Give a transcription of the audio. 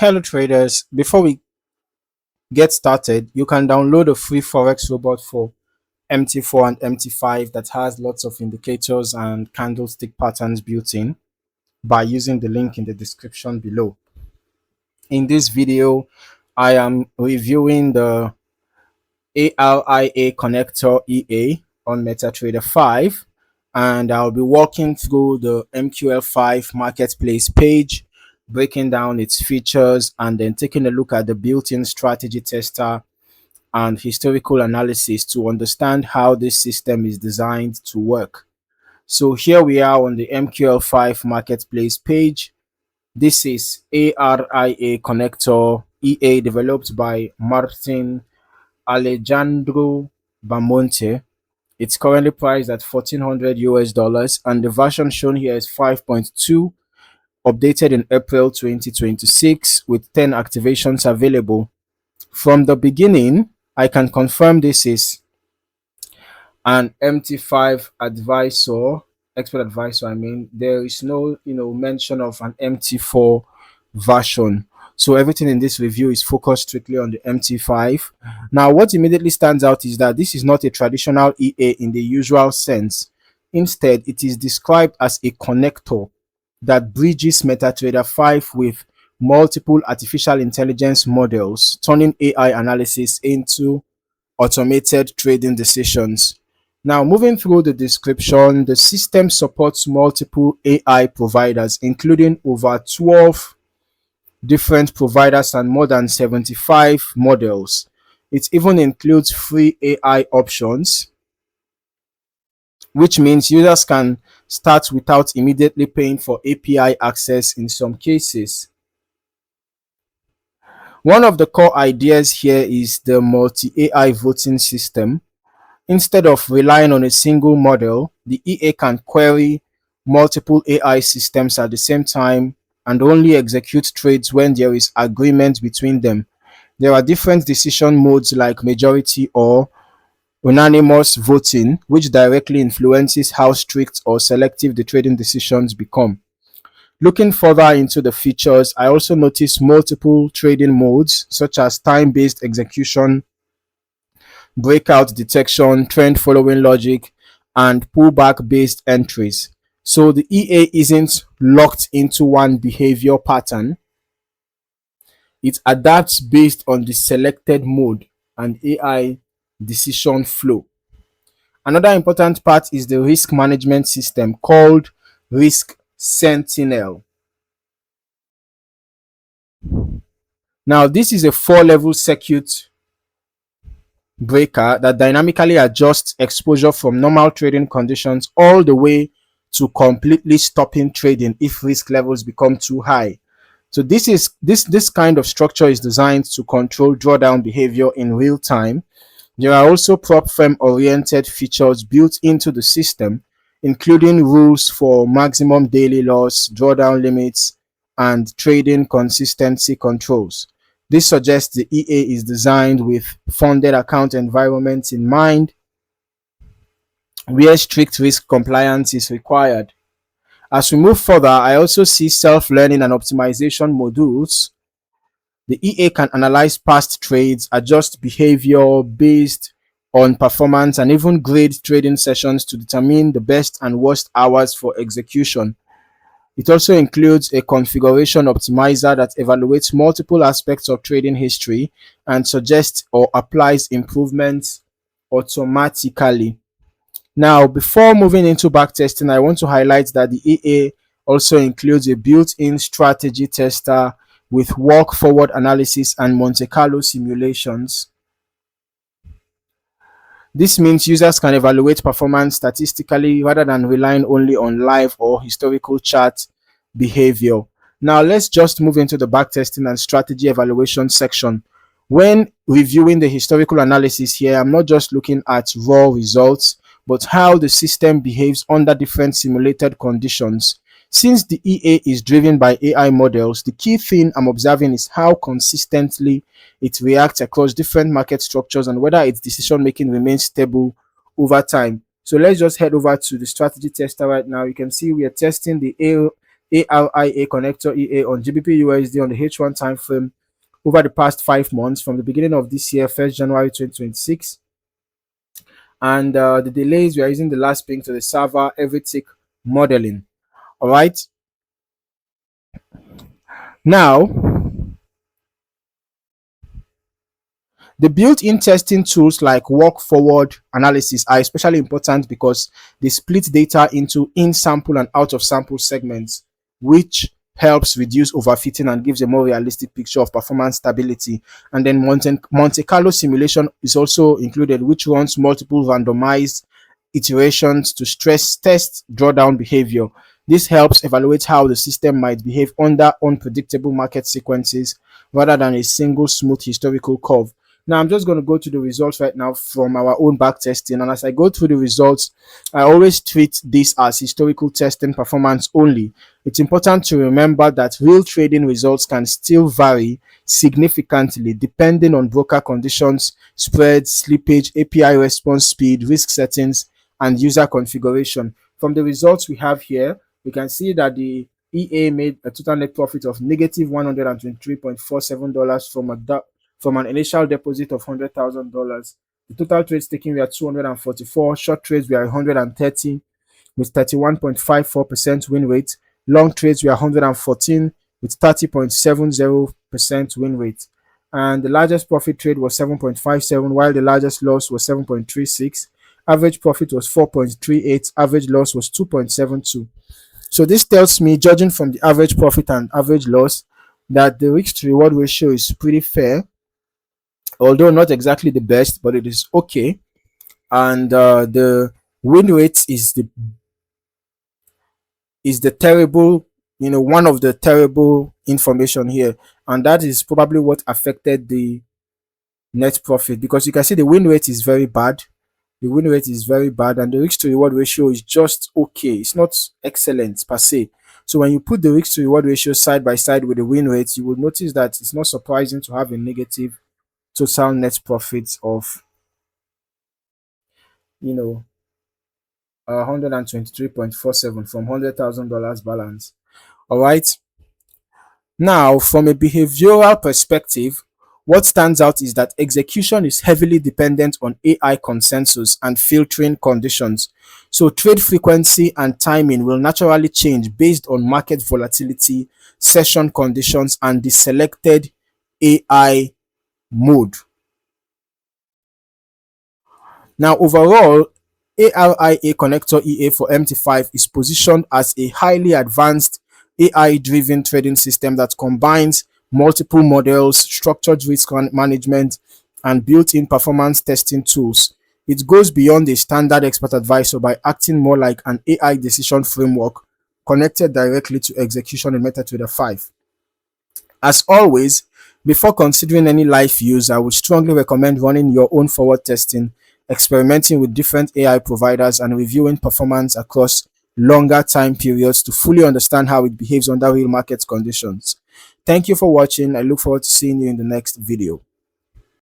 Hello traders, before we get started, you can download a free Forex robot for MT4 and MT5 that has lots of indicators and candlestick patterns built in by using the link in the description below. In this video, I am reviewing the ARIA Connector EA on MetaTrader 5, and I'll be walking through the MQL5 Marketplace page, breaking down its features, and then taking a look at the built-in strategy tester and historical analysis to understand how this system is designed to work. So here we are on the MQL5 Marketplace page. This is ARIA Connector EA developed by Martin Alejandro Bamonte. It's currently priced at 1400 US dollars, and the version shown here is 5.2, updated in April 2026 with 10 activations available. From the beginning, I can confirm this is an MT5 expert advisor. There is no mention of an MT4 version. So everything in this review is focused strictly on the MT5. Now, what immediately stands out is that this is not a traditional EA in the usual sense. Instead, it is described as a connector that bridges MetaTrader 5 with multiple artificial intelligence models, turning AI analysis into automated trading decisions. Now, moving through the description, the system supports multiple AI providers, including over 12 different providers and more than 75 models. It even includes free AI options, which means users can start without immediately paying for API access in some cases. One of the core ideas here is the multi-AI voting system. Instead of relying on a single model, the EA can query multiple AI systems at the same time and only execute trades when there is agreement between them. There are different decision modes like majority or unanimous voting, which directly influences how strict or selective the trading decisions become. Looking further into the features, I also noticed multiple trading modes such as time-based execution, breakout detection, trend following logic, and pullback based entries. So the EA isn't locked into one behavior pattern. It adapts based on the selected mode and AI decision flow. Another important part is the risk management system called Risk Sentinel. Now, this is a 4-level circuit breaker that dynamically adjusts exposure from normal trading conditions all the way to completely stopping trading if risk levels become too high. So this kind of structure is designed to control drawdown behavior in real time. There are also prop firm oriented features built into the system, including rules for maximum daily loss, drawdown limits, and trading consistency controls. This suggests the EA is designed with funded account environments in mind, where strict risk compliance is required. As we move further, I also see self-learning and optimization modules. The EA can analyze past trades, adjust behavior based on performance, and even grade trading sessions to determine the best and worst hours for execution. It also includes a configuration optimizer that evaluates multiple aspects of trading history and suggests or applies improvements automatically. Now, before moving into backtesting, I want to highlight that the EA also includes a built-in strategy tester with walk-forward analysis and Monte Carlo simulations. This means users can evaluate performance statistically rather than relying only on live or historical chart behavior. Now, let's just move into the backtesting and strategy evaluation section. When reviewing the historical analysis here, I'm not just looking at raw results, but how the system behaves under different simulated conditions. Since the EA is driven by AI models, the key thing I'm observing is how consistently it reacts across different market structures and whether its decision making remains stable over time. So let's just head over to the strategy tester right now. You can see we are testing the ARIA Connector EA on GBP USD on the H1 time frame over the past 5 months from the beginning of this year, 1st January 2026. And the delays, we are using the last ping to the server, every tick modeling. All right. Now, the built-in testing tools like walk forward analysis are especially important because they split data into in-sample and out-of-sample segments, which helps reduce overfitting and gives a more realistic picture of performance stability. And then Monte Carlo simulation is also included, which runs multiple randomized iterations to stress test drawdown behavior. This helps evaluate how the system might behave under unpredictable market sequences rather than a single smooth historical curve. Now, I'm just going to go to the results right now from our own back testing. And as I go through the results, I always treat this as historical testing performance only. It's important to remember that real trading results can still vary significantly depending on broker conditions, spreads, slippage, API response speed, risk settings, and user configuration. From the results we have here, we can see that the EA made a total net profit of negative $123.47 from an initial deposit of $100,000. The total trades taken were 244, short trades were 130 with 31.54% win rate, long trades were 114 with 30.70% win rate. And the largest profit trade was 7.57, while the largest loss was 7.36. Average profit was 4.38, average loss was 2.72. So this tells me, judging from the average profit and average loss, that the risk to reward ratio is pretty fair, although not exactly the best, but it is okay. And the win rate is the terrible, one of the terrible information here, and that is probably what affected the net profit, because you can see the win rate is very bad. The win rate is very bad, and the risk to reward ratio is just okay. It's not excellent per se. So when you put the risk to reward ratio side by side with the win rate, you will notice that it's not surprising to have a negative total net profit of, you know 123.47 from $100,000 balance. All right. Now, from a behavioral perspective, what stands out is that execution is heavily dependent on AI consensus and filtering conditions. So trade frequency and timing will naturally change based on market volatility, session conditions, and the selected AI mode. Now, overall, ARIA Connector EA for MT5 is positioned as a highly advanced AI-driven trading system that combines multiple models, structured risk management, and built-in performance testing tools. It goes beyond a standard expert advisor by acting more like an AI decision framework connected directly to execution in MetaTrader 5. As always, before considering any live use, I would strongly recommend running your own forward testing, experimenting with different AI providers, and reviewing performance across longer time periods to fully understand how it behaves under real market conditions. Thank you for watching. I look forward to seeing you in the next video.